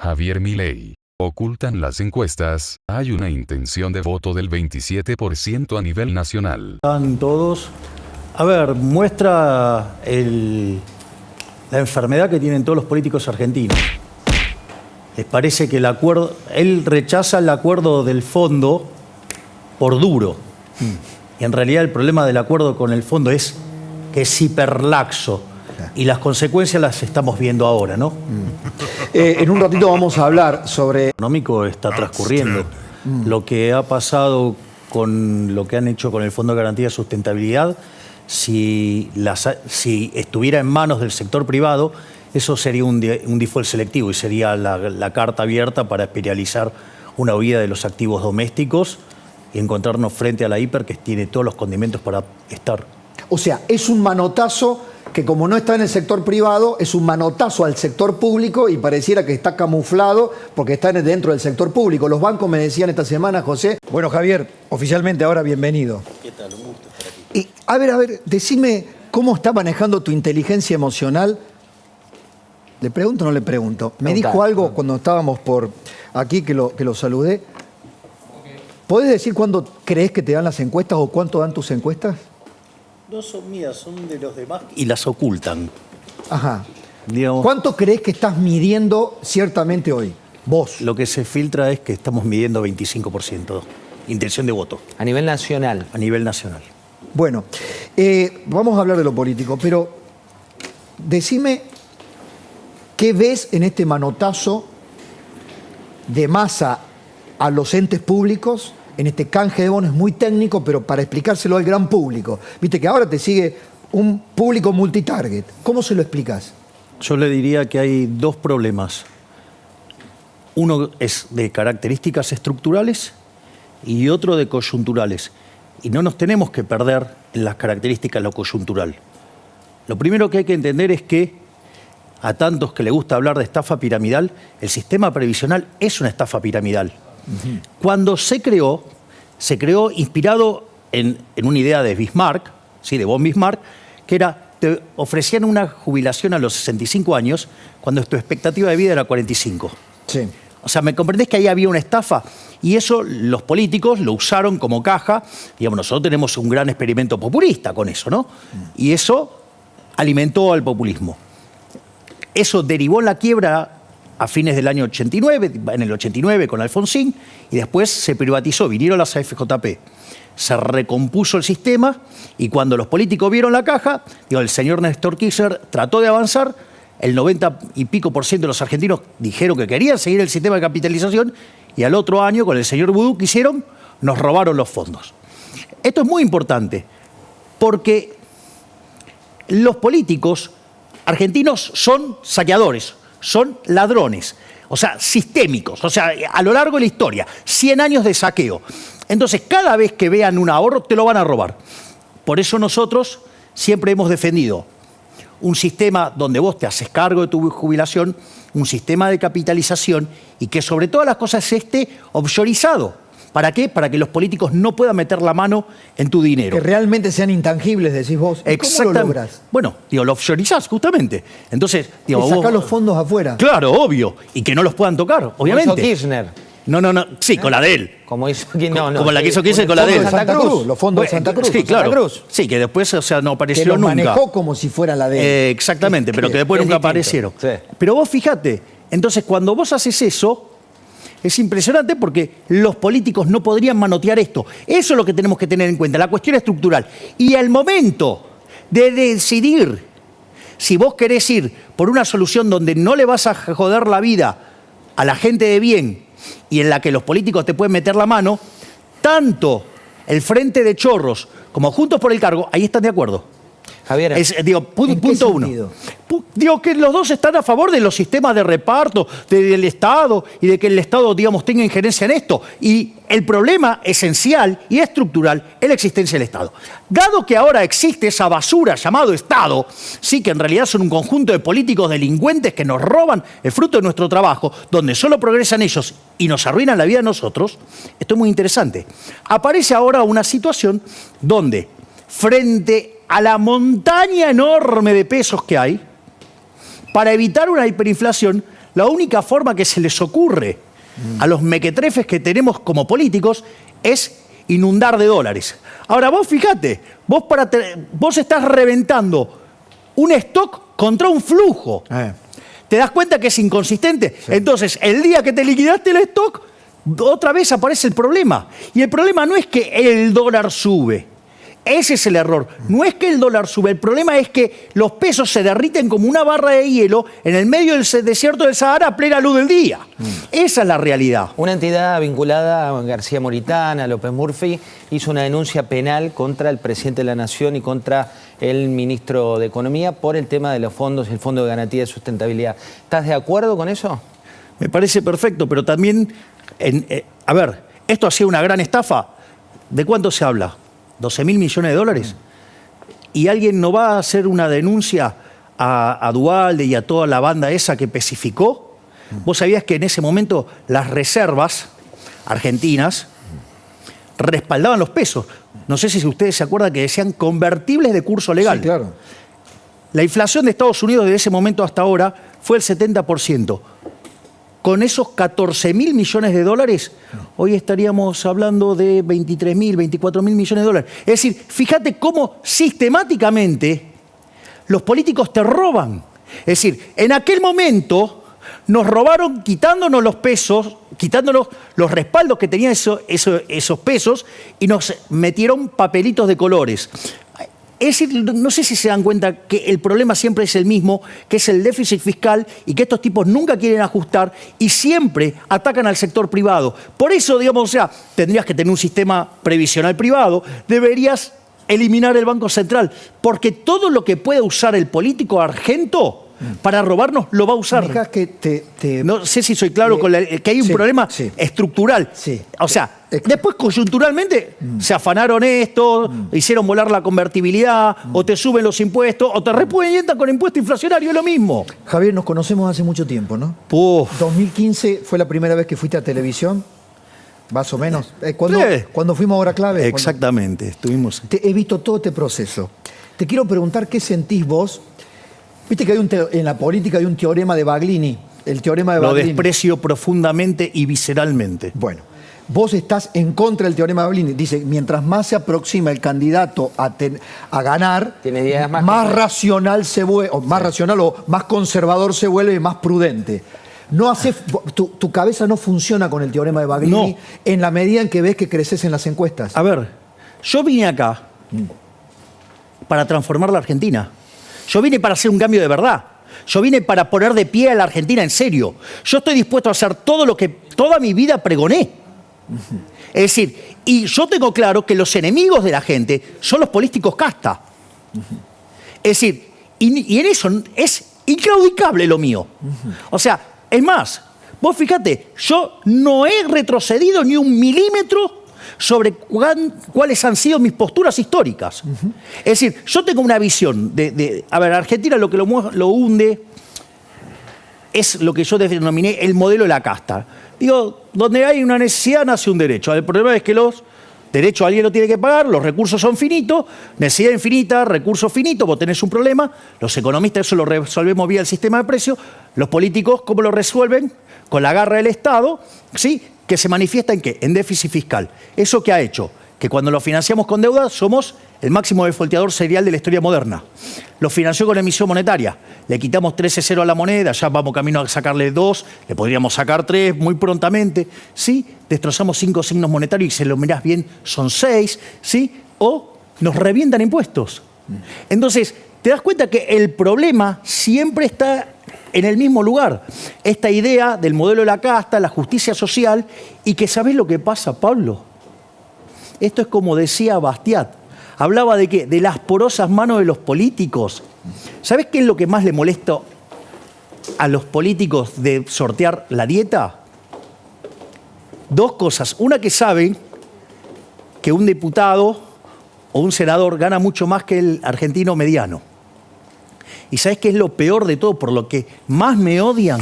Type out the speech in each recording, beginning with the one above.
Javier Milei. Ocultan las encuestas, hay una intención de voto del 27% a nivel nacional. Están todos. A ver, muestra la enfermedad que tienen todos los políticos argentinos. Les parece que el acuerdo, él rechaza el acuerdo del fondo por duro. Y en realidad el problema del acuerdo con el fondo es que es hiperlaxo. Y las consecuencias las estamos viendo ahora, ¿no? En un ratito vamos a hablar sobre... El económico está transcurriendo. Lo que ha pasado con lo que han hecho con el Fondo de Garantía de Sustentabilidad, si estuviera en manos del sector privado, eso sería un default selectivo y sería la carta abierta para espiralizar una huida de los activos domésticos y encontrarnos frente a la hiper que tiene todos los condimentos para estar. O sea, es un manotazo que como no está en el sector privado, es un manotazo al sector público y pareciera que está camuflado porque está dentro del sector público. Los bancos me decían esta semana, José. Bueno, Javier, oficialmente ahora bienvenido. ¿Qué tal? Un gusto estar aquí. Y, a ver, decime cómo está manejando tu inteligencia emocional. ¿Le pregunto o no le pregunto? Me dijo algo cuando estábamos por aquí que lo saludé. ¿Podés decir cuándo crees que te dan las encuestas o cuánto dan tus encuestas? No son mías, son de los demás y las ocultan. Ajá. Digamos, ¿Cuánto crees que estás midiendo ciertamente hoy? Vos. lo que se filtra es que estamos midiendo 25% intención de voto A nivel nacional. a nivel nacional. Bueno, vamos a hablar de lo político, pero decime qué ves en este manotazo de Massa a los entes públicos, en este canje de bonos muy técnico, pero para explicárselo al gran público. Viste que ahora te sigue un público multitarget. ¿Cómo se lo explicás? Yo le diría que hay dos problemas. Uno es de características estructurales y otro de coyunturales. Y no nos tenemos que perder en las características de lo coyuntural. Lo primero que hay que entender es que a tantos que le gusta hablar de estafa piramidal, el sistema previsional es una estafa piramidal. Cuando se creó inspirado en una idea de Bismarck, ¿sí? De von Bismarck, que era, te ofrecían una jubilación a los 65 años cuando tu expectativa de vida era 45. Sí. O sea, ¿me comprendés que ahí había una estafa? Y eso los políticos lo usaron como caja. Digamos, nosotros tenemos un gran experimento populista con eso, ¿no? Y eso alimentó al populismo. Eso derivó en la quiebra a fines del año 89, en el 89 con Alfonsín, y después se privatizó, vinieron las AFJP, se recompuso el sistema, y cuando los políticos vieron la caja, el señor Néstor Kirchner trató de avanzar, el 90 y pico % de los argentinos dijeron que querían seguir el sistema de capitalización, y al otro año, con el señor Vudú, ¿qué hicieron? Nos robaron los fondos. Esto es muy importante, porque los políticos argentinos son saqueadores, son ladrones, o sea, sistémicos, o sea, a lo largo de la historia, 100 años de saqueo. Entonces, cada vez que vean un ahorro, te lo van a robar. Por eso nosotros siempre hemos defendido un sistema donde vos te haces cargo de tu jubilación, un sistema de capitalización y que sobre todas las cosas esté offshoreizado. ¿Para qué? Para que los políticos no puedan meter la mano en tu dinero. Que realmente sean intangibles, decís vos. ¿Y cómo lo lográs? Bueno, lo offshoreizás justamente. Entonces, Y sacás los fondos afuera. Claro, obvio. Y que no los puedan tocar, obviamente. Como hizo Kirchner. No. Sí, con la de él. Como hizo Kirchner. Como la que hizo Kirchner con la de él. Santa Cruz. Los fondos de Santa Cruz. Sí, claro. Santa Cruz. Sí, que después, o sea, no Que apareció los nunca. manejó como si fuera la de él. Exactamente, pero que después nunca distinto. aparecieron. Sí. Pero vos fíjate, entonces cuando vos haces eso, es impresionante porque los políticos no podrían manotear esto. Eso es lo que tenemos que tener en cuenta, la cuestión estructural. Y al momento de decidir si vos querés ir por una solución donde no le vas a joder la vida a la gente de bien y en la que los políticos te pueden meter la mano, tanto el Frente de Chorros como Juntos por el Cargo, ahí están de acuerdo. Javier, Punto uno. Digo que los dos están a favor de los sistemas de reparto del Estado y de que el Estado, digamos, tenga injerencia en esto. Y el problema esencial y estructural es la existencia del Estado. Dado que ahora existe esa basura llamado Estado, sí, que en realidad son un conjunto de políticos delincuentes que nos roban el fruto de nuestro trabajo, donde solo progresan ellos y nos arruinan la vida a nosotros, esto es muy interesante. Aparece ahora una situación donde, frente a la montaña enorme de pesos que hay, para evitar una hiperinflación, la única forma que se les ocurre a los mequetrefes que tenemos como políticos es inundar de dólares. Ahora, vos fíjate, vos estás reventando un stock contra un flujo. ¿Te das cuenta que es inconsistente? Sí. Entonces, el día que te liquidaste el stock, otra vez aparece el problema. Y el problema no es que el dólar sube. Ese es el error. No es que el dólar sube, el problema es que los pesos se derriten como una barra de hielo en el medio del desierto del Sahara a plena luz del día. Esa es la realidad. Una entidad vinculada a García Moritana, a López Murphy, hizo una denuncia penal contra el presidente de la Nación y contra el ministro de Economía por el tema de los fondos, el Fondo de Garantía de Sustentabilidad. ¿Estás de acuerdo con eso? Me parece perfecto, pero también, a ver, esto ha sido una gran estafa. ¿De cuánto se habla? ¿12.000 millones de dólares? ¿Y alguien no va a hacer una denuncia a Duhalde y a toda la banda esa que especificó? ¿Vos sabías que en ese momento las reservas argentinas respaldaban los pesos? No sé si ustedes se acuerdan que decían convertibles de curso legal. Sí, claro. La inflación de Estados Unidos de ese momento hasta ahora fue el 70%. Con esos 14.000 millones de dólares, hoy estaríamos hablando de 23.000, 24.000 millones de dólares. Es decir, fíjate cómo sistemáticamente los políticos te roban. Es decir, en aquel momento nos robaron quitándonos los pesos, quitándonos los respaldos que tenían esos pesos y nos metieron papelitos de colores. Es decir, no sé si se dan cuenta que el problema siempre es el mismo, que es el déficit fiscal y que estos tipos nunca quieren ajustar y siempre atacan al sector privado. Por eso, digamos, o sea, tendrías que tener un sistema previsional privado, deberías eliminar el Banco Central, porque todo lo que pueda usar el político argento para robarnos lo va a usar. No sé si soy claro con que hay un problema estructural. Sí. O sea, después coyunturalmente se afanaron esto, hicieron volar la convertibilidad, o te suben los impuestos, o te repudientan con impuesto inflacionario, es lo mismo. Javier, nos conocemos hace mucho tiempo, ¿no? 2015 fue la primera vez que fuiste a televisión, más o menos. Cuando fuimos a Hora Clave. Exactamente, estuvimos. He visto todo este proceso. Te quiero preguntar qué sentís vos. Viste que en la política hay un teorema de Baglini. El teorema de Baglini. Lo desprecio profundamente y visceralmente. Bueno, vos estás en contra del teorema de Baglini. Dice, mientras más se aproxima el candidato a ganar, más racional se vuelve, o más racional o más conservador se vuelve y más prudente. No hace, tu cabeza no funciona con el teorema de Baglini en la medida en que ves que creces en las encuestas. A ver, yo vine acá para transformar la Argentina. Yo vine para hacer un cambio de verdad. Yo vine para poner de pie a la Argentina en serio. Yo estoy dispuesto a hacer todo lo que toda mi vida pregoné. Es decir, y yo tengo claro que los enemigos de la gente son los políticos casta. Es decir, y en eso es inclaudicable lo mío. O sea, es más, vos fíjate, yo no he retrocedido ni un milímetro sobre cuáles han sido mis posturas históricas. Es decir, yo tengo una visión a ver, Argentina lo que lo hunde es lo que yo denominé el modelo de la casta. Digo, donde hay una necesidad nace un derecho. El problema es que los derechos alguien lo tiene que pagar, los recursos son finitos, necesidad infinita, recursos finitos, vos tenés un problema, los economistas eso lo resolvemos vía el sistema de precios, los políticos, ¿cómo lo resuelven? Con la garra del Estado, ¿sí? Que se manifiesta en ¿qué? En déficit fiscal. ¿Eso qué ha hecho? Que cuando lo financiamos con deuda somos el máximo defaulteador serial de la historia moderna. Lo financió con emisión monetaria. Le quitamos 13,0 a la moneda, ya vamos camino a sacarle 2, le podríamos sacar 3 muy prontamente, ¿sí? Destrozamos 5 signos monetarios y si lo mirás bien son 6, ¿sí? O nos revientan impuestos. Entonces, te das cuenta que el problema siempre está en el mismo lugar. Esta idea del modelo de la casta, la justicia social, y que ¿sabés lo que pasa, Pablo? Esto es como decía Bastiat. Hablaba de ¿qué? De las porosas manos de los políticos. ¿Sabés qué es lo que más le molesta a los políticos de sortear la dieta? Dos cosas. Una, que saben que un diputado o un senador gana mucho más que el argentino mediano. ¿Y sabés qué es lo peor de todo? Por lo que más me odian,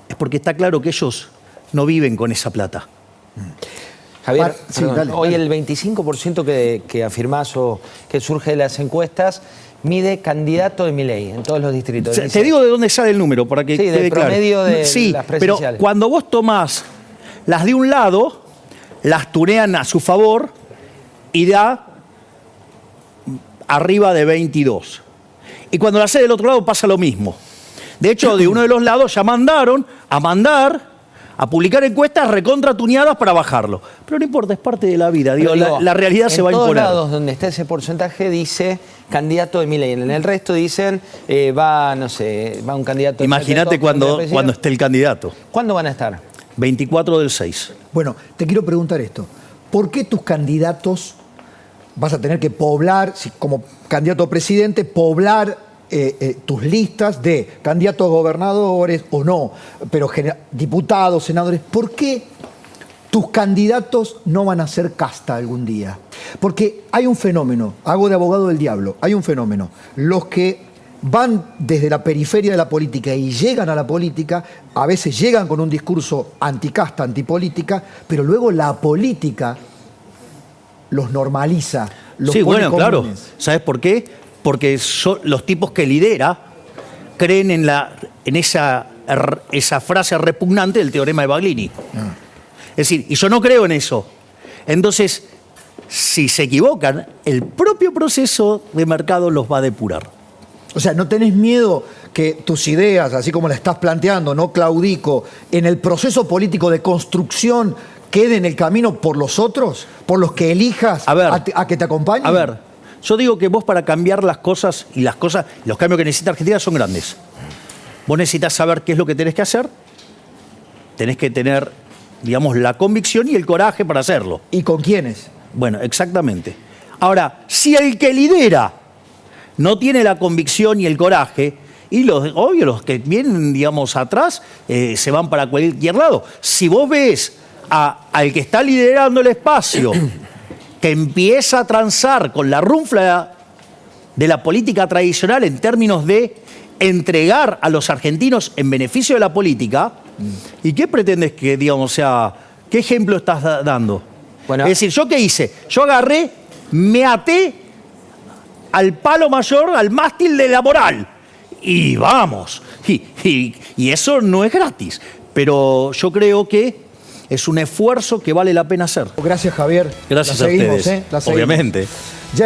es porque está claro que ellos no viven con esa plata. Javier, Sí, perdón, dale, hoy dale. el 25% que afirmás o que surge de las encuestas mide candidato de Milei en todos los distritos. Te digo de dónde sale el número, para que Sí, del quede claro. promedio de Sí, las pero presidenciales. cuando vos tomás las de un lado, las tunean a su favor y da arriba de 22. Y cuando las hace del otro lado pasa lo mismo. De hecho, de uno de los lados ya mandaron a publicar encuestas recontratuneadas para bajarlo. Pero no importa, es parte de la vida. Digo, Pero digo, la realidad se va a En imponer. todos lados donde está ese porcentaje dice candidato de Milei. En el resto dicen va un candidato. Imagínate cuando esté el candidato. ¿Cuándo van a estar? 24 del 6. Bueno, te quiero preguntar esto. ¿Por qué tus candidatos vas a tener que poblar, como candidato a presidente, poblar tus listas de candidatos a gobernadores o no, pero diputados, senadores? ¿Por qué tus candidatos no van a ser casta algún día? Porque hay un fenómeno, hago de abogado del diablo, hay un fenómeno. Los que van desde la periferia de la política y llegan a la política, a veces llegan con un discurso anticasta, antipolítica, pero luego la política los normaliza, los Sí, pone bueno, claro. comunes. ¿Sabes por qué? Porque son los tipos que lidera creen en esa frase repugnante del teorema de Baglini. Es decir, y yo no creo en eso. Entonces, si se equivocan, el propio proceso de mercado los va a depurar. O sea, ¿no tenés miedo que tus ideas, así como las estás planteando, no claudico, en el proceso político de construcción quede en el camino por los otros? ¿Por los que elijas a que te acompañen? A ver, yo digo que vos para cambiar las cosas, los cambios que necesita Argentina son grandes. Vos necesitas saber qué es lo que tenés que hacer, tenés que tener, digamos, la convicción y el coraje para hacerlo. ¿Y con quiénes? Bueno, exactamente. Ahora, si el que lidera no tiene la convicción y el coraje, y los que vienen, digamos, atrás, se van para cualquier lado. Si vos ves al que está liderando el espacio, que empieza a transar con la runfla de la política tradicional en términos de entregar a los argentinos en beneficio de la política, ¿y qué pretendes que, digamos, sea, qué ejemplo estás dando? Bueno, es decir, ¿yo qué hice? Yo agarré, me até al palo mayor, al mástil de la moral. Y vamos. Y eso no es gratis. Pero yo creo que es un esfuerzo que vale la pena hacer. Gracias, Javier. Gracias La a seguimos, ustedes. La seguimos. Obviamente.